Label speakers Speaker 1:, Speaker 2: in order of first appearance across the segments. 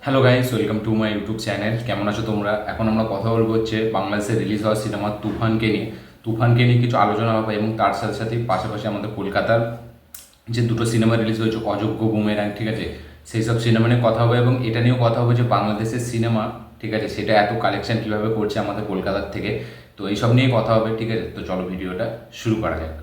Speaker 1: Hello guys, welcome to my YouTube channel. কেমন আছো তোমরা? এখন আমরা কথা বলবো হচ্ছে বাংলাদেশে রিলিজ হওয়া সিনেমা তুফানকে নিয়ে কিছু আলোচনা হবে এবং তার সাথে সাথে পাশাপাশি আমাদের কলকাতার যে দুটো সিনেমা রিলিজ হয়েছে, অযোগ্য, বুমেরাং, ঠিক আছে, সেই সব সিনেমা নিয়ে কথা হবে এবং এটা নিয়েও কথা হবে যে বাংলাদেশের সিনেমা, ঠিক আছে, সেটা এত কালেকশন কীভাবে করছে আমাদের কলকাতার থেকে। তো এইসব নিয়ে কথা হবে, ঠিক আছে। তো চলো ভিডিওটা শুরু করা যাক।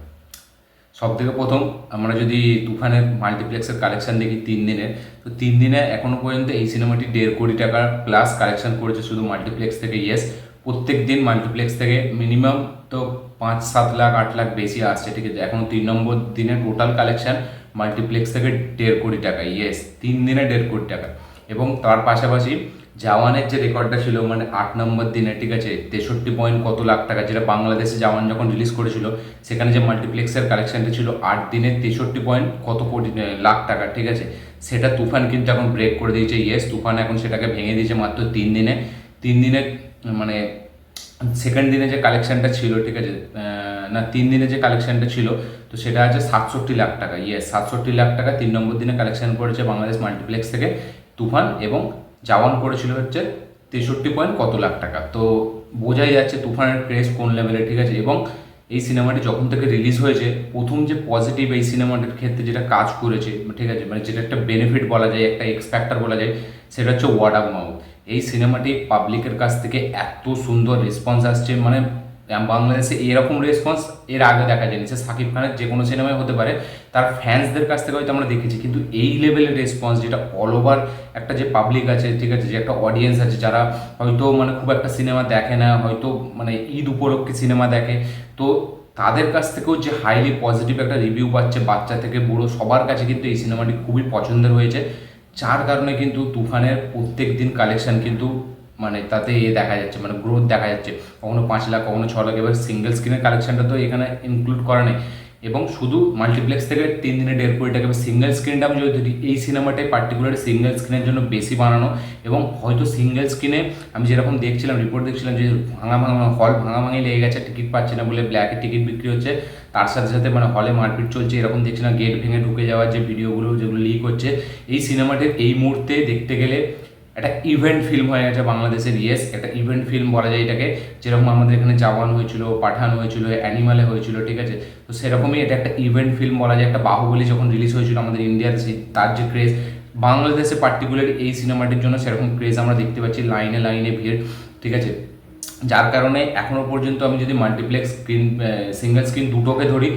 Speaker 1: সব থেকে প্রথম আমরা যদি তুফানের মাল্টিপ্লেক্সের কালেকশন দেখি 3 দিনের, তো 3 দিনে এখনও পর্যন্ত এই সিনেমাটি 1.5 কোটি টাকা প্লাস কালেকশন করেছে শুধু মাল্টিপ্লেক্স থেকে। ইয়েস, প্রত্যেক দিন মাল্টিপ্লেক্স থেকে মিনিমাম তো 5-7 লাখ 8 লাখ বেশি আসছে, ঠিক আছে। এখন 3 নম্বর দিনে টোটাল কালেকশন মাল্টিপ্লেক্স থেকে 1.5 কোটি টাকা। ইয়েস, 3 দিনে 1.5 কোটি টাকা। এবং তার পাশাপাশি জওয়ানের যে রেকর্ডটা ছিল, মানে 8 নম্বর দিনে, ঠিক আছে, 63 পয়েন্ট কত লাখ টাকা, যেটা বাংলাদেশে জওয়ান যখন রিলিজ করেছিল সেখানে যে মাল্টিপ্লেক্সের কালেকশনটা ছিল 8 দিনে 63 পয়েন্ট কত কোটি লাখ টাকা, ঠিক আছে, সেটা তুফান কিন্তু এখন ব্রেক করে দিয়েছে। ইয়েস, তুফান এখন সেটাকে ভেঙে দিয়েছে মাত্র 3 দিনে। 3 দিনে মানে সেকেন্ড দিনে যে কালেকশনটা ছিল, ঠিক আছে, না 3 দিনে যে কালেকশনটা ছিল, তো সেটা আছে 67 লাখ টাকা। ইয়েস, 67 লাখ টাকা 3 নম্বর দিনে কালেকশন করেছে বাংলাদেশ মাল্টিপ্লেক্স থেকে তুফান, এবং জওয়ান করেছিল হচ্ছে 63 পয়েন্ট কত লাখ টাকা। তো বোঝাই যাচ্ছে তুফানের ক্রেজ কোন লেভেলে, ঠিক আছে। এবং এই সিনেমাটি যখন থেকে রিলিজ হয়েছে, প্রথম যে পজিটিভ এই সিনেমাটির ক্ষেত্রে যেটা কাজ করেছে, ঠিক আছে, মানে যেটা একটা বেনিফিট বলা যায়, একটা এক্স ফ্যাক্টর বলা যায়, সেটা হচ্ছে ওয়ার্ড অফ মাউথ। এই সিনেমাটি পাবলিকের কাছ থেকে এত সুন্দর রেসপন্স আসছে, মানে বাংলাদেশে এরকম রেসপন্স এর আগে দেখা যায়নি। সে শাকিব খানের যে কোনো সিনেমায় হতে পারে, তার ফ্যান্সদের কাছ থেকে হয়তো আমরা দেখেছি, কিন্তু এই লেভেলের রেসপন্স যেটা অল ওভার একটা যে পাবলিক আছে, ঠিক আছে, যে একটা অডিয়েন্স আছে যারা হয়তো মানে খুব একটা সিনেমা দেখে না, হয়তো মানে ঈদ উপলক্ষে সিনেমা দেখে, তো তাদের কাছ থেকেও যে হাইলি পজিটিভ একটা রিভিউ পাচ্ছে, বাচ্চা থেকে বুড়ো সবার কাছে কিন্তু এই সিনেমাটি খুবই পছন্দের হয়েছে। যার কারণে কিন্তু তুফানের প্রত্যেক দিন কালেকশন কিন্তু মানে তাতে দেখা যাচ্ছে, মানে গ্রোথ দেখা যাচ্ছে, কখনো 5 লাখ, কখনো 6 লাখ। এবার সিঙ্গেল স্ক্রিনের কালেকশনটা তো এখানে ইনক্লুড করা নেই, এবং শুধু মাল্টিপ্লেক্স থেকে 3 দিনে 1.5 কোটি টাকা। সিঙ্গেল স্ক্রিনটা আমি যদি ধরি, এই সিনেমাটাই পার্টিকুলার সিঙ্গেল স্ক্রিনের জন্য বেশি বানানো, এবং হয়তো সিঙ্গেল স্ক্রিনে আমি যেরকম দেখছিলাম, রিপোর্ট দেখছিলাম যে হল ভাঙাভাঙি লেগে গেছে, টিকিট পাচ্ছে না বলে ব্ল্যাকে টিকিট বিক্রি হচ্ছে, তার সাথে সাথে মানে হলে মারপিট চলছে, এরকম দেখছিলাম, গেট ভেঙে ঢুকে যাওয়ার যে ভিডিওগুলো যেগুলো লিক হচ্ছে। এই সিনেমাটির এই মুহূর্তে দেখতে গেলে একটা ইভেন্ট ফিল্ম হয়ে গেছে বাংলাদেশের। ইয়েস, একটা ইভেন্ট ফিল্ম বলা যায় এটাকে, যেরকম আমাদের এখানে জওয়ান হয়েছিল, পাঠান হয়েছিল, অ্যানিমালে হয়েছিল, ঠিক আছে। তো সেরকমই এটা একটা ইভেন্ট ফিল্ম বলা যায়। একটা বাহুবলী যখন রিলিজ হয়েছিল আমাদের ইন্ডিয়ার, তার যে ক্রেজ, বাংলাদেশে পার্টিকুলারলি এই সিনেমাটির জন্য সেরকম ক্রেজ আমরা দেখতে পাচ্ছি, লাইনে লাইনে ভিড়, ঠিক আছে। যার কারণে এখনও পর্যন্ত আমি যদি মাল্টিপ্লেক্স স্ক্রিন, সিঙ্গেল স্ক্রিন দুটোকে ধরি,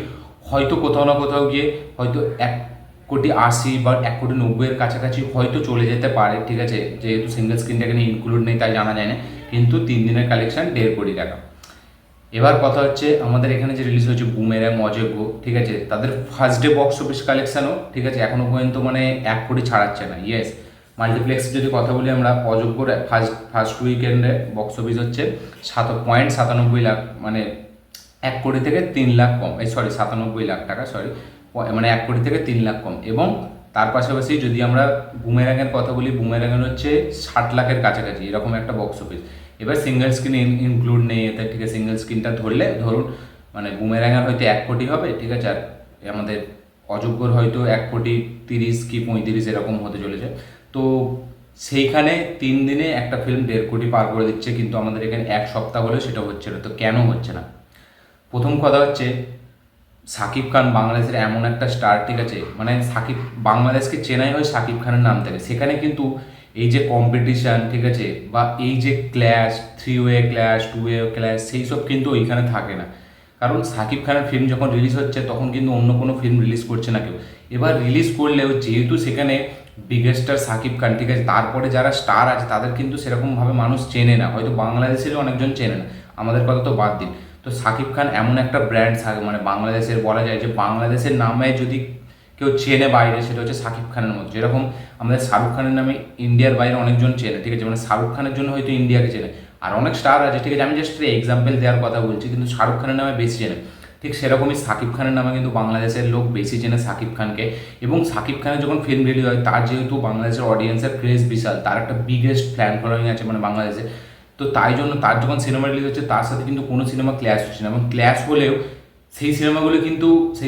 Speaker 1: হয়তো কোথাও না কোথাও গিয়ে হয়তো 1.80 বা 1.90 কাছাকাছি হয়তো চলে যেতে পারে, ঠিক আছে, যেহেতু সিঙ্গেল স্ক্রিনটা এখানে ইনক্লুড নেই তাই জানা যায় না, কিন্তু 3 দিনের কালেকশন 1.5 কোটি টাকা। এবার কথা হচ্ছে আমাদের এখানে যে রিলিজ হয়েছে বুমেরাং, অযোগ্য, ঠিক আছে, তাদের ফার্স্ট ডে বক্স অফিস কালেকশানও, ঠিক আছে, এখনও পর্যন্ত মানে 1 কোটি ছাড়াচ্ছে না। ইয়েস, মাল্টিপ্লেক্স যদি কথা বলি আমরা, অযোগ্যর ফার্স্ট উইকেন্ডে বক্স অফিস হচ্ছে 7.97 লাখ, মানে 1 কোটি থেকে 3 লাখ কম, এই সরি 97 লাখ টাকা, সরি, মানে 1 কোটি থেকে 3 লাখ কম। এবং তার পাশাপাশি যদি আমরা বুমেরাঙের কথা বলি, বুমেরাঙের হচ্ছে 60 লাখের কাছাকাছি এরকম একটা বক্স অফিস। এবার সিঙ্গেল স্ক্রিন ইনক্লুড নেই এতে, ঠিক আছে। সিঙ্গেল স্ক্রিনটা ধরলে ধরুন মানে বুমেরাঙের হয়তো 1 কোটি হবে, ঠিক আছে, আর আমাদের অযোগ্যর হয়তো 1 কোটি 30 কি 35 এরকম হতে চলেছে। তো সেইখানে 3 দিনে একটা ফিল্ম 1.5 কোটি পার করে দিচ্ছে, কিন্তু আমাদের এখানে 1 সপ্তাহ হলেও সেটা হচ্ছে না। তো কেন হচ্ছে না? প্রথম কথা হচ্ছে শাকিব খান বাংলাদেশের এমন একটা স্টার, ঠিক আছে, মানে বাংলাদেশকে চেনাই হয় শাকিব খানের নাম থেকে। সেখানে কিন্তু এই যে কম্পিটিশান, ঠিক আছে, বা এই যে clash, 3 way clash, 2 way clash, সেই সব কিন্তু ওইখানে থাকে না। কারণ শাকিব খানের ফিল্ম যখন রিলিজ হচ্ছে তখন কিন্তু অন্য কোনো ফিল্ম রিলিজ করছে না কেউ। এবার রিলিজ করলেও যেহেতু সেখানে বিগেস্ট স্টার শাকিব খান, ঠিক আছে, তারপরে যারা স্টার আছে তাদের কিন্তু সেরকমভাবে মানুষ চেনে না, হয়তো বাংলাদেশেরও অনেকজন চেনে না, আমাদের কথা তো বাদ দিন। তো শাকিব খান এমন একটা ব্র্যান্ড, মানে বাংলাদেশের বলা যায় যে বাংলাদেশের নামে যদি কেউ চেনে বাইরে, সেটা হচ্ছে শাকিব খানের মতো। যেরকম আমাদের শাহরুখ খানের নামে ইন্ডিয়ার বাইরে অনেকজন চেনে, ঠিক আছে, মানে শাহরুখ খানের জন্য হয়তো ইন্ডিয়াকে চেনে, আর অনেক স্টার আছে, ঠিক আছে, আমি জাস্ট এক্সাম্পল দেওয়ার কথা বলছি, কিন্তু শাহরুখ খানের নামে বেশি চেনে। ঠিক সেরকমই শাকিব খানের নামে কিন্তু বাংলাদেশের লোক বেশি চেনে শাকিব খানকে। এবং শাকিব খানের যখন ফিল্ম রিলিজ হয়, তার যেহেতু বাংলাদেশের অডিয়েন্সের ক্রেজ বিশাল, তার একটা বিগেস্ট ফ্যান ফলোয়িং আছে মানে বাংলাদেশে। তো তাই জন্য তার যখন সিনেমা রিলিজ হচ্ছে, তার সাথে কিন্তু কোনো সিনেমা ক্ল্যাশ হচ্ছে না, এবং ক্ল্যাশ হলেও সেই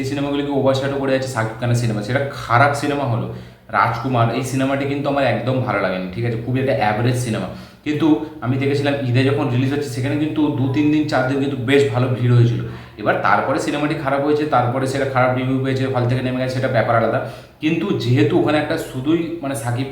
Speaker 1: সিনেমাগুলোকে ওভারশ্যাডো করে যাচ্ছে শাকিব খানের সিনেমা। সেটা খারাপ সিনেমা হলো, রাজকুমার, এই সিনেমাটি কিন্তু আমার একদম ভালো লাগেনি, ঠিক আছে, খুবই একটা অ্যাভারেজ সিনেমা। কিন্তু আমি দেখেছিলাম ঈদে যখন রিলিজ হচ্ছে সেখানে কিন্তু 2-3 দিন 4 দিন কিন্তু বেশ ভালো ভিড় হয়েছিল। এবার তারপরে সিনেমাটি খারাপ হয়েছে, তারপরে সেটা খারাপ রিভিউ পেয়েছে, হল থেকে নেমে গেছে, সেটা ব্যাপার আলাদা। কিন্তু যেহেতু ওখানে একটা শুধুই মানে সাকিব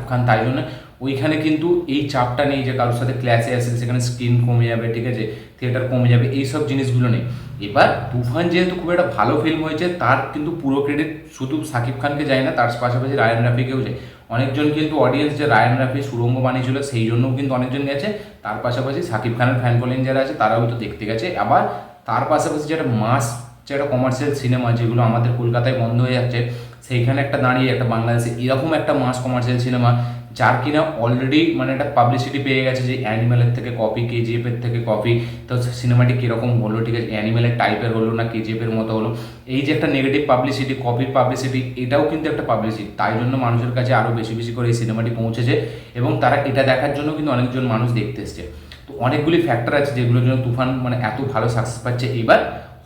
Speaker 1: খান তাই জন্য ওইখানে কিন্তু এই চাপটা নেই যে কারোর সাথে ক্ল্যাশে আসে, সেখানে স্ক্রিন কমে যাবে, ঠিক আছে, থিয়েটার কমে যাবে, এইসব জিনিসগুলো নেই। এবার তুফান যেহেতু খুব একটা ভালো ফিল্ম হয়েছে, তার কিন্তু পুরো ক্রেডিট শুধু সাকিব খানকে যায় না, তার পাশাপাশি রায়ান রাফিকেও যায়। অনেকজন কিন্তু অডিয়েন্স যে রায়ান রাফি সুড়ঙ্গ বানিয়েছিল সেই জন্যও কিন্তু অনেকজন গেছে, তার পাশাপাশি সাকিব খানের ফ্যান ফলোয়িং যারা আছে তারাও তো দেখতে গেছে। আবার তার পাশাপাশি যেটা মাস, যেটা কমার্শিয়াল সিনেমা যেগুলো আমাদের কলকাতায় বন্ধ হয়ে যাচ্ছে, সেইখানে একটা দাঁড়িয়ে একটা বাংলাদেশে এরকম একটা মাস কমার্শিয়াল সিনেমা যার কিনা অলরেডি মানে একটা পাবলিসিটি পেয়ে গেছে যে অ্যানিমেলের থেকে কপি, কেজিএফের থেকে কপি, তো সিনেমাটি কীরকম হলো, ঠিক আছে, অ্যানিমেলের টাইপের হলো না কেজিএফের মতো হলো, এই যে একটা নেগেটিভ পাবলিসিটি, কপির পাবলিসিটি, এটাও কিন্তু একটা পাবলিসিটি, তাই জন্য মানুষের কাছে আরও বেশি বেশি করে এই সিনেমাটি পৌঁছেছে এবং তারা এটা দেখার জন্য কিন্তু অনেকজন মানুষ দেখতে এসছে। তো অনেকগুলি ফ্যাক্টর আছে যেগুলোর জন্য তুফান মানে এত ভালো সাকসেস পাচ্ছে। এবার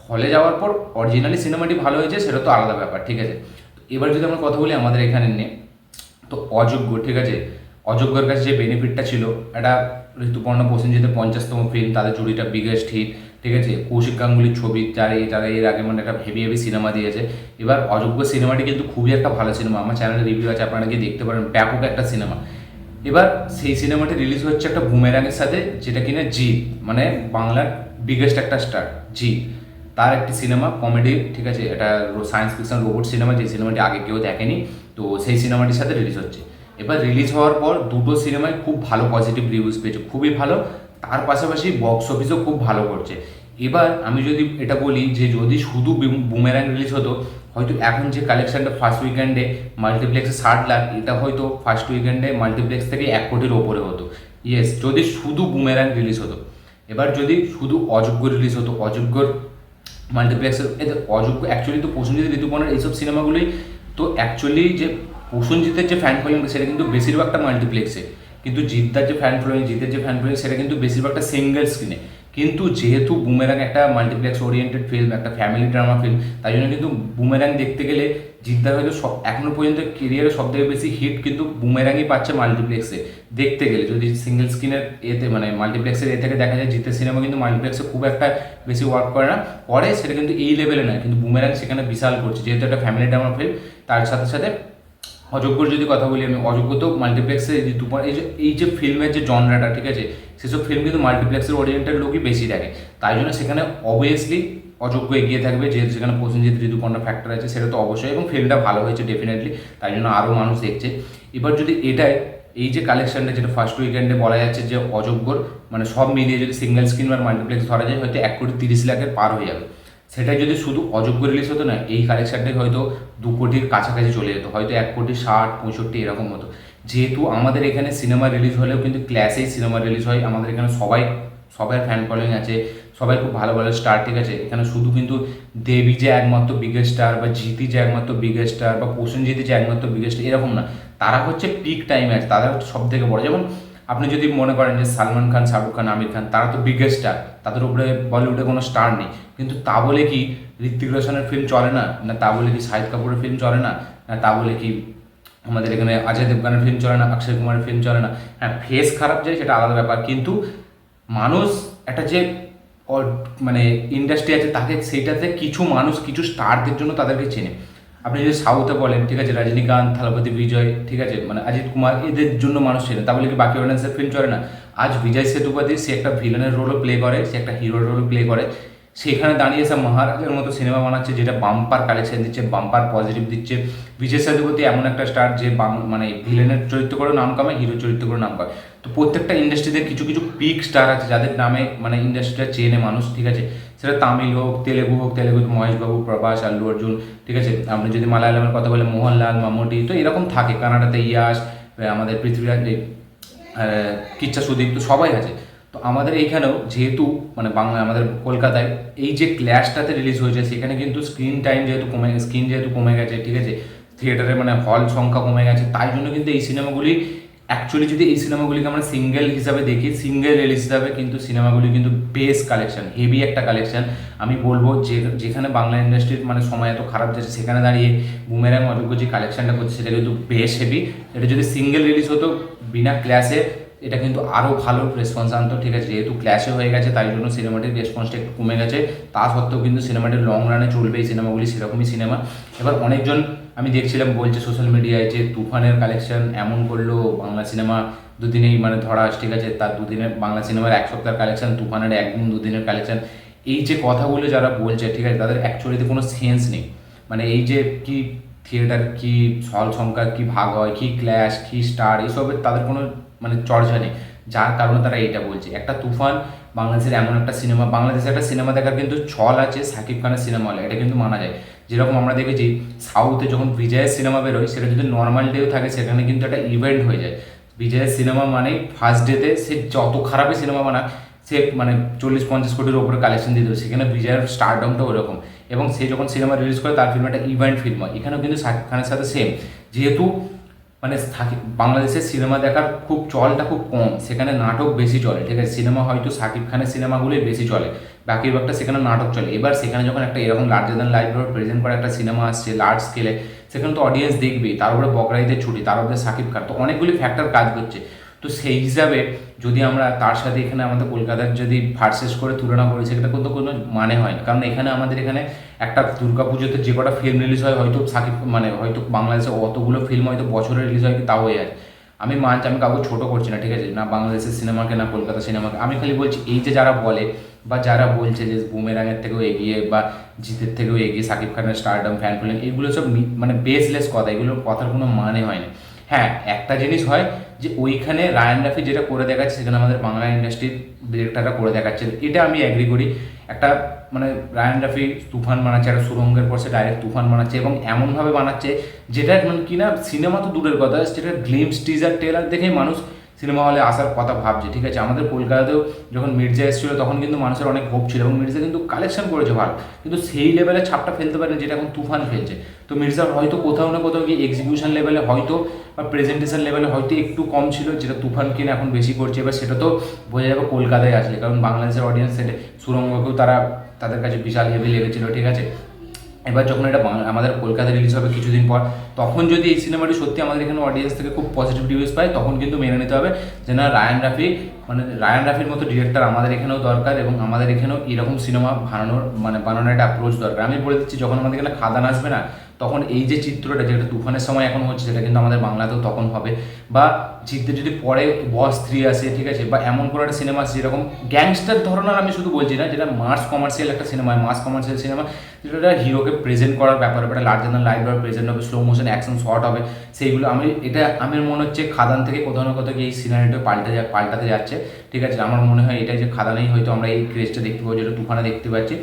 Speaker 1: হলে যাওয়ার পর অরিজিনালি সিনেমাটি ভালো হয়েছে সেটা তো আলাদা ব্যাপার, ঠিক আছে। এবার যদি আমরা কথা বলি আমাদের এখানে নিয়ে, তো অযোগ্য, ঠিক আছে, অযোগ্যর কাছে যে বেনিফিটটা ছিল, একটা ঋতুপর্ণ প্রসেনজিতের 50তম ফিল্ম, তাদের জুড়িটা বিগেস্ট হিট, ঠিক আছে, কৌশিক গাঙ্গুলির ছবি, যারা এর আগে মানে একটা হেভি হেভি সিনেমা দিয়েছে। এবার অযোগ্য সিনেমাটি কিন্তু খুবই একটা ভালো সিনেমা, আমার চ্যানেলে রিভিউ আছে, আপনারা গিয়ে দেখতে পারেন, ব্যাপক একটা সিনেমা। এবার সেই সিনেমাটি রিলিজ হচ্ছে একটা বুমেরাংয়ের সাথে, যেটা কিনা জিৎ, মানে বাংলার বিগেস্ট একটা স্টার জিৎ, তার একটি সিনেমা কমেডি, ঠিক আছে, এটা সায়েন্স ফিকশন রোবট সিনেমা, যে সিনেমাটি আগে কেউ দেখেনি, তো সেই সিনেমাটির সাথে রিলিজ হচ্ছে। এবার রিলিজ হওয়ার পর দুটো সিনেমায় খুব ভালো পজিটিভ রিভিউজ পেয়েছে, খুবই ভালো, তার পাশাপাশি বক্স অফিসও খুব ভালো করছে। এবার আমি যদি এটা বলি যে যদি শুধু বুমেরাং রিলিজ হতো, হয়তো এখন যে কালেকশনটা ফার্স্ট উইকেন্ডে মাল্টিপ্লেক্সে 60 লাখ, এটা হয়তো ফার্স্ট উইকেন্ডে মাল্টিপ্লেক্স থেকে 1 কোটির ওপরে হতো। ইয়েস, যদি শুধু বুমেরাং রিলিজ হতো। এবার যদি শুধু অযোগ্য রিলিজ হতো, অযোগ্যর মাল্টিপ্লেক্সের অযোগ্য অ্যাকচুয়ালি তো প্রসেনজিৎ, ঋতুপর্ণের এইসব সিনেমাগুলোই তো অ্যাকচুয়ালি যে প্রসেনজিতের যে ফ্যান ফলোয়িং সেটা কিন্তু বেশিরভাগটা মাল্টিপ্লেক্সে, কিন্তু জিদ্দার যে ফ্যান ফলোয়িং, জিতের যে ফ্যান ফলোয়িং সেটা কিন্তু বেশিরভাগটা সিঙ্গেল স্ক্রিনে। কিন্তু যেহেতু বুমেরাং একটা মাল্টিপ্লেক্স ওরিয়েন্টেড ফিল্ম, একটা ফ্যামিলি ড্রামা ফিল্ম, তাই জন্য কিন্তু বুমেরাং দেখতে গেলে জিদ্দার হয়তো এখনও পর্যন্ত কেরিয়ারে সব থেকে বেশি হিট কিন্তু বুমেরাংই পাচ্ছে মাল্টিপ্লেক্সে দেখতে গেলে। যদি সিঙ্গেল স্ক্রিনের এতে মানে মাল্টিপ্লেক্সের এ থেকে দেখা যায় জিতের সিনেমা কিন্তু মাল্টিপ্লেক্সে খুব একটা বেশি ওয়ার্ক করে না, করে সেটা কিন্তু এই লেভেলে নয়, কিন্তু বুমেরাং সেখানে বিশাল করছে যেহেতু একটা ফ্যামিলি ড্রামা ফিল্ম। তার সাথে সাথে অযোগ্যর যদি কথা বলি আমি, অযোগ্য তো মাল্টিপ্লেক্সে ঋতুপর্ণ এই যে ফিল্মের যে জনরাটা, ঠিক আছে, সেসব ফিল্ম কিন্তু মাল্টিপ্লেক্সের ওরিয়েন্টেড লোকই বেশি দেখে, তাই জন্য সেখানে অবভিয়াসলি অযোগ্য এগিয়ে থাকবে, যেহেতু সেখানে প্রসেনজিৎ, ঋতুপর্ণ ফ্যাক্টর আছে, সেটা তো অবশ্যই, এবং ফিল্মটা ভালো হয়েছে ডেফিনেটলি, তাই জন্য আরও মানুষ দেখছে। এবার যদি এটাই এই যে কালেকশনটা যেটা ফার্স্ট উইকেন্ডে বলা যাচ্ছে যে অযোগ্যর মানে সব মিলিয়ে যদি সিঙ্গেল স্ক্রিন আর মাল্টিপ্লেক্স ধরা যায় হয়তো 1,30,00,000-এর পার হয়ে যাবে। সেটাই যদি শুধু অযোগ্য রিলিজ হতো না, এই কালেকশানটাই হয়তো 2 কোটির কাছাকাছি চলে যেত, হয়তো 1,60,65,000 এরকম হতো। যেহেতু আমাদের এখানে সিনেমা রিলিজ হলেও কিন্তু ক্লাসেই সিনেমা রিলিজ হয়, আমাদের এখানে সবার ফ্যান ফলোয়িং আছে, সবাই খুব ভালো ভালো স্টার, ঠিক আছে, এখানে শুধু কিন্তু দেবী যে একমাত্র বিগেস্ট স্টার, বা জিতি যে একমাত্র বিগেস্ট স্টার, বা প্রসেনজিৎ যে একমাত্র বিগেস্ট, এরকম না, তারা হচ্ছে পিক টাইমে আছে, তারা হচ্ছে সব থেকে বড়। যেমন আপনি যদি মনে করেন যে সালমান খান, শাহরুখ খান, আমির খান, তারা তো বিগেস্ট স্টার, তাদের উপরে বলিউডে কোনো স্টার নেই, কিন্তু তা বলে কি ঋত্বিক রোশনের ফিল্ম চলে না, না তা বলে কি শাহিদ কাপুরের ফিল্ম চলে না, না তা বলে কি আমাদের এখানে অজয় দেবগানের ফিল্ম চলে না, অক্ষয় কুমারের ফিল্ম চলে না। হ্যাঁ, ফেস খারাপ যায় সেটা আলাদা ব্যাপার, কিন্তু মানুষ একটা যে মানে ইন্ডাস্ট্রি আছে তাকে সেইটাতে কিছু মানুষ কিছু স্টারদের জন্য তাদেরকে চেনে। আপনি যদি সাউথে বলেন, ঠিক আছে, রজনীকান্ত, থালাপতি বিজয়, ঠিক আছে, মানে অজিত কুমার, এদের জন্য মানুষ চেনে, তা বলে কি বাকি অডিয়েন্সের ফিল্ম চলে না? আজ বিজয় সেতুপতি সে একটা ভিলেনের রোলও প্লে করে, সে একটা হিরোর রোলও প্লে করে, সেখানে দাঁড়িয়ে এসে মহারাজের মতো সিনেমা বানাচ্ছে যেটা বাম্পার কালেকশন দিচ্ছে, বাম্পার পজিটিভ দিচ্ছে। বিজয় সেতুপতি এমন একটা স্টার যে মানে ভিলেনের চরিত্র করে নাম কামায়, হিরো চরিত্র করে নাম করে। তো প্রত্যেকটা ইন্ডাস্ট্রিতে কিছু কিছু পিক স্টার আছে যাদের নামে মানে ইন্ডাস্ট্রিটা চেনে মানুষ, ঠিক আছে, সেটা তামিল হোক, তেলেগু হোক, তেলেগুতে মহেশবাবু, প্রভাস, আল্লু অর্জুন, ঠিক আছে, আপনি যদি মালায়ালামের কথা বলে মোহনলাল, মামুটি, তো এরকম থাকে, কানাডাতে ইয়াশ, আমাদের পৃথ্বীরাজ, কিচ্ছা সুদীপ, তো সবাই আছে। তো আমাদের এইখানেও যেহেতু মানে বাংলা আমাদের কলকাতায় এই যে ক্ল্যাশটাতে রিলিজ হয়েছে, সেখানে কিন্তু স্ক্রিন যেহেতু কমে গেছে, ঠিক আছে, থিয়েটারে মানে হল সংখ্যা কমে গেছে, তাই জন্য কিন্তু এই সিনেমাগুলি অ্যাকচুয়ালি যদি এই সিনেমাগুলিকে আমরা সিঙ্গেল হিসাবে দেখি, সিঙ্গেল রিলিজ হিসাবে কিন্তু সিনেমাগুলি কিন্তু বেস্ট কালেকশন, হেভি একটা কালেকশন। আমি বলবো যে যেখানে বাংলা ইন্ডাস্ট্রির মানে সময় এত খারাপ যাচ্ছে, সেখানে দাঁড়িয়ে বুমেরাং অযোগ্য যে কালেকশনটা করছে সেটা কিন্তু বেশ হেভি। এটা যদি সিঙ্গেল রিলিজ হতো বিনা ক্ল্যাশে, এটা কিন্তু আরও ভালো রেসপন্স আনতো, ঠিক আছে। যেহেতু ক্ল্যাশে হয়ে গেছে তাই জন্য সিনেমাটির রেসপন্সটা একটু কমে গেছে। তা সত্ত্বেও কিন্তু সিনেমাটির লং রানে চলবে এই সিনেমাগুলি, সেরকমই সিনেমা। এবার অনেকজন আমি দেখছিলাম বলছে সোশ্যাল মিডিয়ায় যে তুফানের কালেকশন এমন করলো, বাংলা সিনেমা দুদিনেই মানে ধরা, ঠিক আছে, তার দুদিনের বাংলা সিনেমার এক সপ্তাহের কালেকশন, তুফানের একদিন দুদিনের কালেকশন। এই যে কথাগুলো যারা বলছে, ঠিক আছে, তাদের অ্যাকচুয়ালিতে কোনো সেন্স নেই। মানে এই যে কি থিয়েটার, কি হল সংখ্যা, কি ভাগ হয়, কি ক্ল্যাশ, কি স্টার, এইসবের তাদের কোনো মানে চর্চা নেই, যার কারণে তারা এটা বলছে। একটা তুফান বাংলাদেশের এমন একটা সিনেমা, বাংলাদেশে একটা সিনেমা দেখার কিন্তু ছল আছে, সাকিব খানের সিনেমা হলে, এটা কিন্তু মানা যায়। যেরকম আমরা দেখেছি সাউথে যখন বিজয়ের সিনেমা বেরোয়, সেটা যদি নর্মাল ডেও থাকে সেখানে কিন্তু একটা ইভেন্ট হয়ে যায়। বিজয়ের সিনেমা মানে ফার্স্ট ডেতে সে যত খারাপই সিনেমা বানাক, সে মানে 40-50 কোটির ওপরে কালেকশন দিয়ে দেবে, সেখানে বিজয়ের স্টারডমটা ওরকম। এবং সে যখন সিনেমা রিলিজ করে তার ফিল্ম একটা ইভেন্ট ফিল্ম হয়, এখানেও কিন্তু শাকিব খানের সাথে সেম। যেহেতু মানে বাংলাদেশের সিনেমা দেখার খুব চলটা খুব কম, সেখানে নাটক বেশি চলে, ঠিক আছে। সিনেমা হয়তো শাকিব খানের সিনেমাগুলোই বেশি চলে, বাকিটা সেখানে নাটক চলে। এবার সেখানে যখন একটা এরকম লার্জার দ্যান লাইফ প্রেজেন্ট করা একটা সিনেমা আসছে লার্জ স্কেলে, সেখানে তো অডিয়েন্স দেখবেই, তার উপরে বকরাইদের ছুটি, তার উপরে শাকিব খান, তো অনেকগুলি ফ্যাক্টর কাজ করছে। তো সেই হিসাবে যদি আমরা তার সাথে এখানে আমাদের কলকাতার যদি ভার্সেস করে তুলনা করি, সেটা কিন্তু কোনো মানে হয় না। কারণ এখানে আমাদের এখানে একটা দুর্গাপুজোতে যে কটা ফিল্ম রিলিজ হয়, হয়তো শাকিব মানে হয়তো বাংলাদেশে অতগুলো ফিল্ম হয়তো বছরে রিলিজ হয়, কি তাও হয়ে যায়। আমি মানছি, আমি কাউকে ছোটো করছি না, ঠিক আছে, না বাংলাদেশের সিনেমাকে না কলকাতা সিনেমাকে। আমি খালি বলছি এই যে যারা বলে বা যারা বলছে যে বুমেরাঙের থেকেও এগিয়ে বা জিতের থেকেও এগিয়ে শাকিব খানের স্টারডম, ফ্যান ফলোইং, এগুলো সব মানে বেসলেস কথা, এগুলোর কথার কোনো মানে হয় না। হ্যাঁ, একটা জিনিস হয় যে ওইখানে রায়ান রাফি যেটা করে দেখাচ্ছে, সেখানে আমাদের বাংলা ইন্ডাস্ট্রির ডিরেক্টররা করে দেখাচ্ছে, এটা আমি অ্যাগ্রি করি। একটা মানে রায়ান রাফি তুফান বানাচ্ছে, একটা সুরঙ্গের পর সে ডাইরেক্ট তুফান বানাচ্ছে, এবং এমনভাবে বানাচ্ছে যেটা মানে কিনা সিনেমা তো দূরের কথা, যেটা গ্লিমস টিজার ট্রেলার দেখেই মানুষ সিনেমা হলে আসার কথা ভাবছে, ঠিক আছে। আমাদের কলকাতাতেও যখন মির্জা এসেছিলো তখন কিন্তু মানুষের অনেক হোপ ছিল, এবং মির্জা কিন্তু কালেকশন করেছে ভালো, কিন্তু সেই লেভেলে ছাপটা ফেলতে পারেনি যেটা এখন তুফান ফেলছে। তো মির্জার হয়তো কোথাও না কোথাও গিয়ে এক্সিকিউশন লেভেলে হয়তো বা প্রেজেন্টেশন লেভেলে হয়তো একটু কম ছিল, যেটা তুফান কিনে এখন বেশি করছে। এবার সেটা তো বোঝা যাবে কলকাতায় আসলে, কারণ বাংলাদেশের অডিয়েন্স সেটা সুরঙ্গকেও তাদের কাছে বিশাল হেভি লেগেছিলো, ঠিক আছে। এবার যখন এটা আমাদের কলকাতায় রিলিজ হবে কিছুদিন পর, তখন যদি এই সিনেমাটি সত্যি আমাদের এখানে অডিয়েন্স থেকে খুব পজিটিভ রিভিউজ পায়, তখন কিন্তু মেনে নিতে হবে যে না, রায়ান রাফির মতো ডিরেক্টর আমাদের এখানেও দরকার, এবং আমাদের এখানেও এরকম সিনেমা বানানোর একটা অ্যাপ্রোচ দরকার। আমি বলে দিচ্ছি, যখন আমাদের এখানে খাদান আসবে না, তখন এই যে চিত্রটা যেটা তুফানের সময় এখন হচ্ছে, সেটা কিন্তু আমাদের বাংলাতেও তখন হবে। বা জিততে যদি পরে বস 3 আসে, ঠিক আছে, বা এমন কোনো একটা সিনেমা আসে যেরকম গ্যাংস্টার ধরনের, আমি শুধু বলছি না, যেটা মাস কমার্শিয়াল একটা সিনেমা, মাস কমার্শিয়াল সিনেমা, যেটা হিরোকে প্রেজেন্ট করার ব্যাপারে একটা লার্জার দ্যান লাইফ প্রেজেন্ট হবে, স্লো মোশন অ্যাকশন শর্ট হবে, সেইগুলো আমার মনে হচ্ছে খাদান থেকে কোথাও না কোথাও এই সিনারিটা পাল্টাতে যাচ্ছে, ঠিক আছে। আমার মনে হয় এটা যে খাদানেই হয়তো আমরা এই ক্রেজটা দেখতে পাবো, যেটা তুফানে দেখতে পাচ্ছি।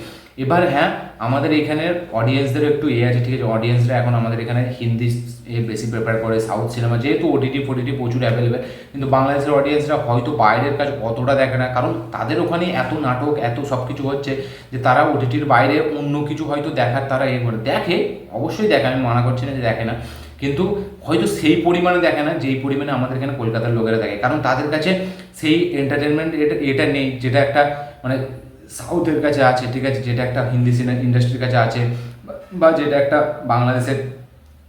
Speaker 1: এবার হ্যাঁ, আমাদের এখানের অডিয়েন্সদেরও একটু আছে, ঠিক আছে, অডিয়েন্সরা এখন আমাদের এখানে হিন্দি বেশি প্রেফার করে, সাউথ সিনেমা যেহেতু ওটিটি প্রচুর অ্যাভেলেবেল, কিন্তু বাংলাদেশের অডিয়েন্সরা হয়তো বাইরের কাজ অতটা দেখে না, কারণ তাদের ওখানে এত নাটক এত সব কিছু হচ্ছে যে তারা ওটিটির বাইরে অন্য কিছু হয়তো দেখার তারা করে দেখে, অবশ্যই দেখে, আমি মানা করছি না যে দেখে না, কিন্তু হয়তো সেই পরিমাণে দেখে না যেই পরিমাণে আমাদের এখানে কলকাতার লোকেরা দেখে, কারণ তাদের কাছে সেই এন্টারটেনমেন্ট এটা নেই যেটা একটা মানে সাউথের কাছে আছে, ঠিক আছে, যেটা একটা হিন্দি সিনেমা ইন্ডাস্ট্রির কাছে আছে, বা যেটা একটা বাংলাদেশের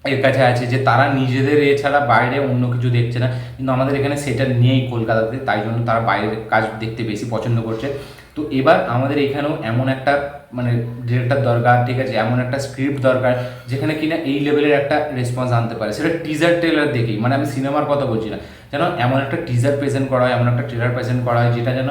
Speaker 1: এর কাছে আছে, যে তারা নিজেদের এছাড়া বাইরে অন্য কিছু দেখছে না। কিন্তু আমাদের এখানে সেটা নেই কলকাতাতে, তাই জন্য তারা বাইরের কাজ দেখতে বেশি পছন্দ করছে। তো এবার আমাদের এখানেও এমন একটা মানে ডিরেক্টর দরকার, ঠিক আছে, এমন একটা স্ক্রিপ্ট দরকার যেখানে কিনা এই লেভেলের একটা রেসপন্স আনতে পারে, সেটা টিজার ট্রেলার দেখেই, মানে আমি সিনেমার কথা বলছি না, যেন এমন একটা টিজার প্রেজেন্ট করা হয়, এমন একটা ট্রেলার প্রেজেন্ট করা হয় যেটা যেন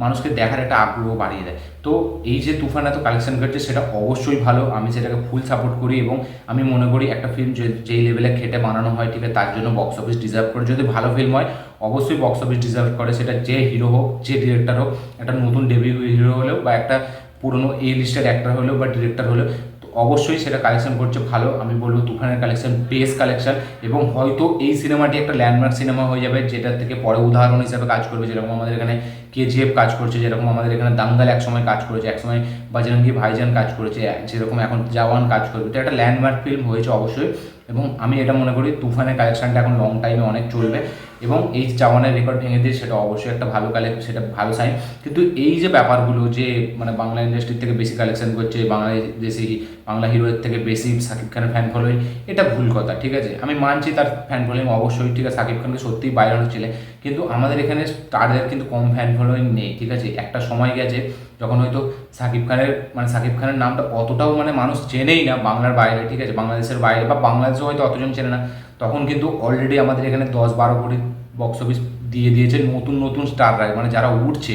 Speaker 1: মানুষকে দেখার একটা আগ্রহ বাড়িয়ে দেয়। তো এই যে তুফান এত কালেকশন করছে সেটা অবশ্যই ভালো, আমি সেটাকে ফুল সাপোর্ট করি, এবং আমি মনে করি একটা ফিল্ম যেই লেভেলে খেটে বানানো হয়, ঠিক আছে, তার জন্য বক্স অফিস ডিজার্ভ করে। যদি ভালো ফিল্ম হয় অবশ্যই বক্স অফিস ডিজার্ভ করে, সেটা যে হিরো হোক, যে ডিরেক্টর হোক, একটা নতুন ডেবিউ হিরো হলেও বা একটা পুরনো এই লিস্টের অ্যাক্টর হলেও বা ডিরেক্টর হলেও, তো অবশ্যই সেটা কালেকশন করছে ভালো। আমি বলবো তুফানের কালেকশন বেস্ট কালেকশন, এবং হয়তো এই সিনেমাটি একটা ল্যান্ডমার্ক সিনেমা হয়ে যাবে, যেটার থেকে পরে উদাহরণ হিসাবে কাজ করবে, যেরকম আমাদের এখানে কেজিএফ কাজ করছে, যেরকম আমাদের এখানে দাঙ্গাল একসময় কাজ করেছে, একসময় বজরঙ্গি ভাইজান কাজ করেছে, যেরকম এখন জওয়ান কাজ করবে। তো একটা ল্যান্ডমার্ক ফিল্ম হয়েছে অবশ্যই, এবং আমি এটা মনে করি তুফানের কালেকশনটা এখন লং টাইমে অনেক চলবে। এবং এই জওয়ানের রেকর্ড ভেঙে দিয়ে সেটা অবশ্যই একটা ভালো সেটা ভালো সাইন। কিন্তু এই যে ব্যাপারগুলো যে মানে বাংলা ইন্ডাস্ট্রির থেকে বেশি কালেকশন করছে, বাংলাদেশি বাংলা হিরোয়ের থেকে বেশি শাকিব খানের ফ্যান ফলোয়িং, এটা ভুল কথা। ঠিক আছে, আমি মানছি তার ফ্যান ফলোয়িং অবশ্যই, ঠিক আছে, শাকিব খানকে সত্যিই বাইরে হচ্ছিল, কিন্তু আমাদের এখানে স্টারদের কিন্তু কম ফ্যান ফলোয়িং নেই। ঠিক আছে, একটা সময় গেছে যখন হয়তো শাকিব খানের নামটা অতটাও মানে মানুষ চেনেই না বাংলার বাইরে, ঠিক আছে, বাংলাদেশের বাইরে বা বাংলাদেশে হয়তো অতজন চেনে না, তখন কিন্তু অলরেডি আমাদের এখানে 10-12 কোটি বক্স অফিস দিয়ে দিয়েছে নতুন নতুন স্টাররা, মানে যারা উঠছে।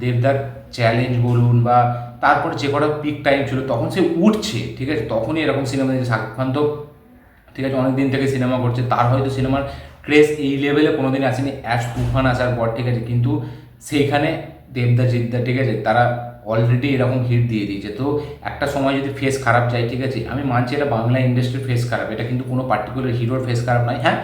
Speaker 1: দেবদার চ্যালেঞ্জ বলুন বা তারপর যে কটা পিক টাইম ছিল তখন সে উঠছে, ঠিক আছে, তখনই এরকম সিনেমা দিয়েছে। শাকিব খান তো ঠিক আছে অনেক দিন থেকে সিনেমা করছে, তার হয়তো সিনেমার ক্রেজ এই লেভেলে কোনোদিন আসেনি অ্যাশ তুফান আসার পর, ঠিক আছে, কিন্তু সেইখানে দেবদা জিদ্দা, ঠিক আছে, তারা অলরেডি এরকম হিট দিয়ে দিয়েছে। তো একটা সময় যদি ফেস খারাপ যায়, ঠিক আছে, আমি মানছি এটা বাংলা ইন্ডাস্ট্রির ফেস খারাপ, এটা কিন্তু কোনো পার্টিকুলার হিরোর ফেস খারাপ নয়। হ্যাঁ,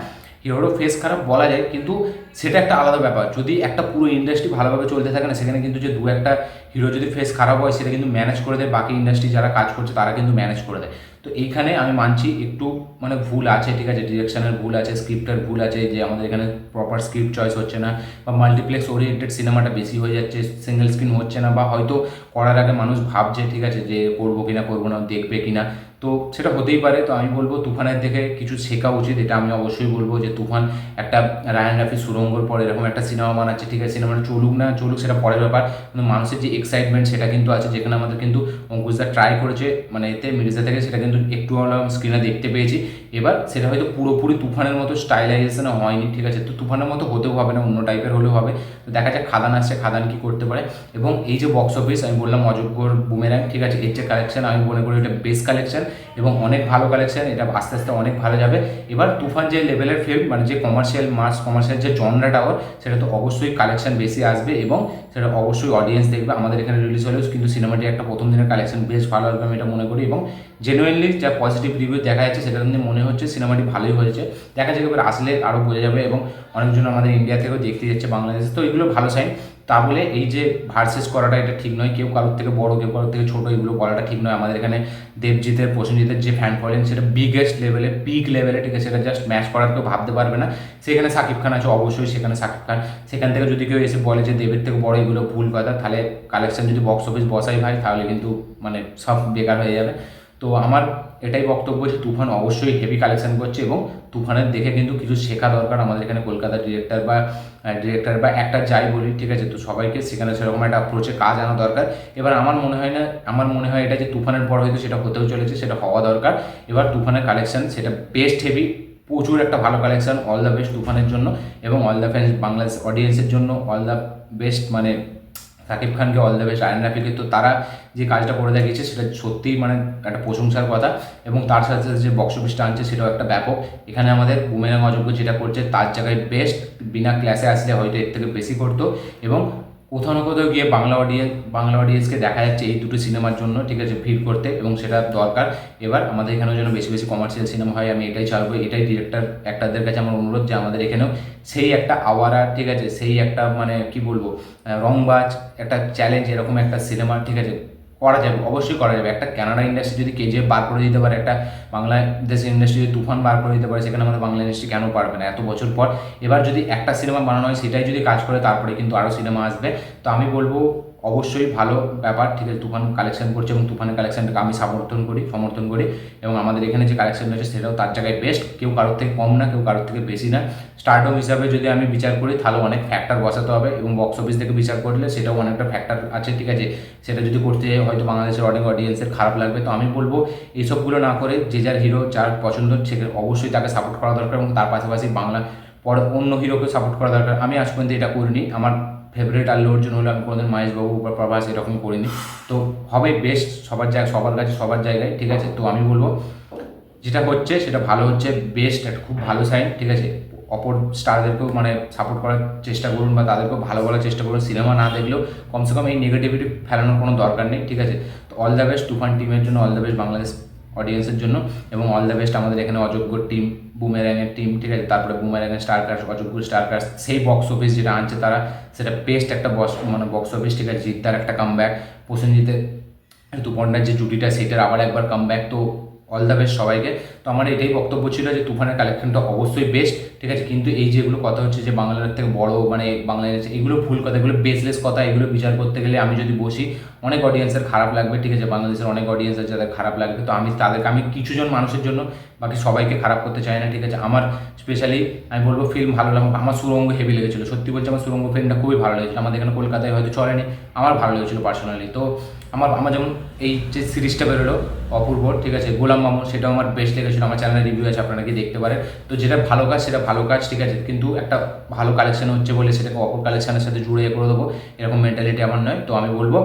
Speaker 1: হিরোরও ফেস খারাপ বলা যায়, কিন্তু সেটা একটা আলাদা ব্যাপার। যদি একটা পুরো ইন্ডাস্ট্রি ভালোভাবে চলতে থাকে না, সেখানে কিন্তু যে দু একটা হিরো যদি ফেস খারাপ হয় সেটা কিন্তু ম্যানেজ করে দেয় বাকি ইন্ডাস্ট্রি যারা কাজ করছে, তারা কিন্তু ম্যানেজ করে দেয়। তো এইখানে আমি মানছি একটু মানে ভুল আছে, ঠিক আছে, ডিরেকশনের ভুল আছে, স্ক্রিপ্টের ভুল আছে, যে আমাদের এখানে প্রপার স্ক্রিপ্ট চয়েস হচ্ছে না, বা মাল্টিপ্লেক্স ওরিয়েন্টেড সিনেমাটা বেশি হয়ে যাচ্ছে, সিঙ্গেল স্ক্রিন হচ্ছে না, বা হয়তো করার আগে মানুষ ভাবছে, ঠিক আছে, যে করবো কিনা করবো না, দেখবে কিনা, তো সেটা হতেই পারে। তো আমি বলবো তুফানের দেখে কিছু শেখা উচিত, এটা আমি অবশ্যই বলবো যে তুফান একটা রায়ান রাফি সুরঙ্গর পর এরকম একটা সিনেমা বানাচ্ছে, ঠিক আছে, সিনেমাটা চলুক না চলুক সেটা পরের ব্যাপার, কিন্তু মানুষের যে এক্সাইটমেন্ট সেটা কিন্তু আছে, যেখানে আমাদের কিন্তু অঙ্কুশদা ট্রাই করেছে মানে এতে মির্জা থেকে, সেটা কিন্তু একটু হলেও স্ক্রিনে দেখতে পেয়েছি। এবার সেটা হয়তো পুরোপুরি তুফানের মতো স্টাইলাইজেশনে হয়নি, ঠিক আছে, তো তুফানের মতো হতেও হবে না, অন্য টাইপের হলেও হবে। তো দেখা যাক খাদান আসছে, খাদান কী করতে পারে। এবং এই যে বক্স অফিস আমি বললাম অযোগ্যর বুমেরাং, ঠিক আছে, এর যে কালেকশন আমি মনে করি এটা বেস্ট কালেকশন এবং অনেক ভালো কালেকশন, এটা আস্তে আস্তে অনেক ভালো যাবে। এবার তুফান যে লেভেলের ফিল্ম, মানে যে কমার্শিয়াল কমার্শিয়াল যে জনরাটা ওর, সেটা তো অবশ্যই কালেকশন বেশি আসবে এবং সেটা অবশ্যই অডিয়েন্স দেখবে। আমাদের এখানে রিলিজ হলেও কিন্তু সিনেমাটি একটা প্রথম দিনের কালেকশন বেশ ভালো হবে আমি এটা মনে করি, এবং জেনুইনলি যা পজিটিভ রিভিউ দেখা যাচ্ছে সেটা নিয়ে মনে হচ্ছে সিনেমাটি ভালোই হয়েছে। দেখা যাক এবার আসলে আরও বোঝা যাবে, এবং অনেকজন আমাদের ইন্ডিয়া থেকেও দেখতে যাচ্ছে বাংলাদেশে, তো এগুলো ভালো সাইন। তা বলে এই যে ভার্সেস করাটা এটা ঠিক নয়, কেউ কারোর থেকে বড় কেউ কারোর থেকে ছোটো এগুলো বলাটা ঠিক নয়। আমাদের এখানে দেবজিতের প্রসেনজিতের যে ফ্যান ফলোয়িং সেটা বিগেস্ট লেভেলে, পিক লেভেলে, ঠিক আছে, সেটা জাস্ট ম্যাচ করার কেউ ভাবতে পারবে না। সেখানে শাকিব খান আছে অবশ্যই, সেখানে শাকিব খান, সেখান থেকে যদি কেউ এসে বলে যে দেবের থেকে বড়, এগুলো ভুল কথা। তাহলে কালেকশন যদি বক্স অফিস বসাই ভাই, তাহলে কিন্তু মানে সব বেকার হয়ে যাবে। তো আমার এটাই বক্তব্য যে তুফান অবশ্যই হেভি কালেকশন করছে এবং তুফানের দেখে কিন্তু কিছু শেখা দরকার আমাদের এখানে কলকাতার ডিরেক্টর বা একটা যাই বলি, ঠিক আছে, তো সবাইকে সেখানে সেরকম একটা অ্যাপ্রোচে কাজ আনা দরকার। এবার আমার মনে হয় এটা যে তুফানের পর হয়তো সেটা হতেও চলেছে, সেটা হওয়া দরকার। এবার তুফানের কালেকশন সেটা বেস্ট হেভি, প্রচুর একটা ভালো কালেকশন, অল দ্য বেস্ট তুফানের জন্য এবং অল দ্য বেস্ট বাংলাদেশ অডিয়েন্সের জন্য, অল দ্য বেস্ট মানে শাকিব খানকে, অল দ্য বেস্ট আয়ন রাফিকে। তো তারা যে কাজটা করে দেখিয়েছে সেটা সত্যিই মানে একটা প্রশংসার কথা, এবং তার সাথে সাথে যে বক্স অফিসটা আনছে সেটাও একটা ব্যাপক। এখানে আমাদের বুমেরাং অযোগ্য যেটা করছে তার জায়গায় বেস্ট, বিনা ক্লাসে আসলে হয়তো এর থেকে বেশি করতো। এবং কোথাও না কোথাও গিয়ে বাংলা অডিয়েন্সকে দেখা যাচ্ছে এই দুটো সিনেমার জন্য, ঠিক আছে, ভিড় করতে, এবং সেটা দরকার। এবার আমাদের এখানেও যেন বেশি বেশি কমার্শিয়াল সিনেমা হয়, আমি এটাই চাইবো, এটাই অ্যাক্টরদের কাছে আমার অনুরোধ যে আমাদের এখানেও সেই একটা আওয়ারা, ঠিক আছে, সেই একটা মানে কি বলবো রংবাজ একটা চ্যালেঞ্জ, এরকম একটা সিনেমা, ঠিক আছে, করা যাবে, অবশ্যই করা যাবে। একটা কানাডা ইন্ডাস্ট্রি যদি কেজিএফ বার করে দিতে পারে, একটা বাংলাদেশের ইন্ডাস্ট্রি যদি তুফান বার করে দিতে পারে, সেখানে আমাদের বাংলা ইন্ডাস্ট্রি কেন পারবে না এত বছর পর। এবার যদি একটা সিনেমা বানানো হয় সেটাই যদি কাজ করে, তারপরে কিন্তু আরও সিনেমা আসবে। তো আমি বলবো অবশ্যই ভালো ব্যাপার, ঠিক আছে, তুফান কালেকশন করছে এবং তুফানের কালেকশনটাকে আমি সমর্থন করি এবং আমাদের এখানে যে কালেকশন রয়েছে সেটাও তার জায়গায় বেস্ট, কেউ কারোর থেকে কম না, কেউ কারোর থেকে বেশি না। স্টারডম হিসাবে যদি আমি বিচার করি তাহলে অনেক ফ্যাক্টর বসাতে হবে, এবং বক্স অফিস থেকে বিচার করলে সেটাও অনেকটা ফ্যাক্টর আছে, ঠিক আছে, সেটা যদি করতে হয়তো বাংলাদেশের অনেক অডিয়েন্সের খারাপ লাগবে। তো আমি বলবো এইসবগুলো না করে যে যার হিরো যার পছন্দ সেখানে অবশ্যই তাকে সাপোর্ট করা দরকার, এবং তার পাশাপাশি বাংলা পরে অন্য হিরোকে সাপোর্ট করা দরকার। আমি আজ পর্যন্ত এটা করিনি, আমার ফেভারিট আল্লু অর্জুন হলো, আমি কোনোদিন মহেশবাবু বা প্রভাস এরকম করিনি। তো হবে বেস্ট সবার কাছে সবার জায়গায়, ঠিক আছে। তো আমি বলবো যেটা হচ্ছে সেটা ভালো হচ্ছে, বেস্ট, একটা খুব ভালো সাইন, ঠিক আছে। অপর স্টারদেরকেও মানে সাপোর্ট করার চেষ্টা করুন বা তাদেরকেও ভালো বলার চেষ্টা করুন, সিনেমা না দেখলেও কমসে কম এই নেগেটিভিটি ফেলানোর কোনো দরকার নেই, ঠিক আছে। তো অল দ্য বেস্ট তুফান টিমের জন্য, অল দ্য বেস্ট বাংলাদেশ অডিয়েন্সের জন্য, এবং অল দ্য বেস্ট আমাদের এখানে অযোগ্য টিম, বুমেরাঙের টিম, ঠিক আছে, তারপরে বুমেরাঙের স্টারকাস্ট, অযোগ্য স্টারকাস্ট, সেই বক্স অফিস যেটা আনছে তারা, সেটা বেস্ট একটা বক্স অফিস, ঠিক আছে। জিদ্দার একটা কামব্যাক, প্রসেনজিতের ঋতুপর্ণার যে জুটিটা সেটার আবার একবার কামব্যাক। তো অল দ্য বেস্ট সবাইকে। তো আমার এটাই বক্তব্য ছিল যে তুফানের কালেকশনটা অবশ্যই বেস্ট, ঠিক আছে। কিন্তু এই যেগুলো কথা হচ্ছে যে বাংলার থেকে বড় মানে বাংলাদেশ, এগুলো ভুল কথা, এগুলো বেসলেস কথা। এগুলো বিচার করতে গেলে আমি যদি বসি অনেক অডিয়েন্সের খারাপ লাগবে, ঠিক আছে। বাংলাদেশের অনেক অডিয়েন্স আছে যাদের খারাপ লাগবে, তো আমি কিছুজন মানুষের জন্য বাকি সবাইকে খারাপ করতে চাই না, ঠিক আছে। আমার স্পেশালি আমি বলবো ফিল্ম ভালো লাগবে, আমার সুরঙ্গ হেভি লেগেছিলো, সত্যি বলছি আমার সুরঙ্গ ফিল্মটা খুবই ভালো লেগেছিলো। আমাদের এখানে কলকাতায় হয়তো চলেনি, আমার ভালো লেগেছিলো পার্সোনালি। তো আমার যেমন এই যে সিরিজটা বেরোলো অপূর্ব, ঠিক আছে, গোলাম মামুন, সেটাও আমার বেস্ট লেগেছিলো। আমার চ্যানেলে রিভিউ আছে, আপনারা কি দেখতে পারেন। তো যেটা ভালো কাজ সেটা ভালো কাজ, ঠিক আছে, কিন্তু একটা ভালো কালেকশন হচ্ছে বলে সেটাকে অপর কালেকশনের সাথে জুড়ে করে দেবো এরকম মেন্টালিটি আমার নয়। তো আমি বলবো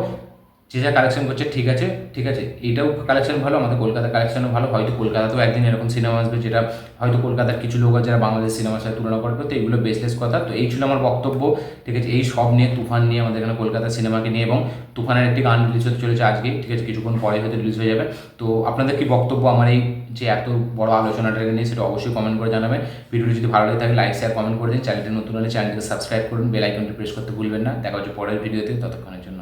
Speaker 1: যে যা কালেকশন করছে ঠিক আছে, ঠিক আছে, এইটাও কালেকশন ভালো, আমাদের কলকাতার কালেকশনও ভালো। হয়তো কলকাতাতেও একদিন এরকম সিনেমা আসবে যেটা হয়তো কলকাতার কিছু লোক আছে যারা বাংলাদেশ সিনেমার সাথে তুলনা করবে, তো এগুলো বেসলেস কথা। তো এই ছিল আমার বক্তব্য, ঠিক আছে, এই সব নিয়ে, তুফান নিয়ে, আমাদের এখানে কলকাতার সিনেমাকে নিয়ে। এবং তুফানের একটি গান রিলিজ হতে চলেছে আজকেই, ঠিক আছে, কিছুক্ষণ পরে হয়তো রিলিজ হয়ে যাবে। তো আপনাদের কি বক্তব্য আমার এই যে এত বড় আলোচনাটাকে নিয়ে, সেটা অবশ্যই কমেন্ট করে জানাবেন। ভিডিওটি যদি ভালো লাগে থাকে লাইক শেয়ার কমেন্ট করে দিন। চ্যানেলটি নতুন হলে চ্যানেলটিকে সাবস্ক্রাইব করুন, বেল আইকনটি প্রেস করতে ভুলবেন না। দেখা হচ্ছে পরের ভিডিওতে, ততক্ষণের জন্য।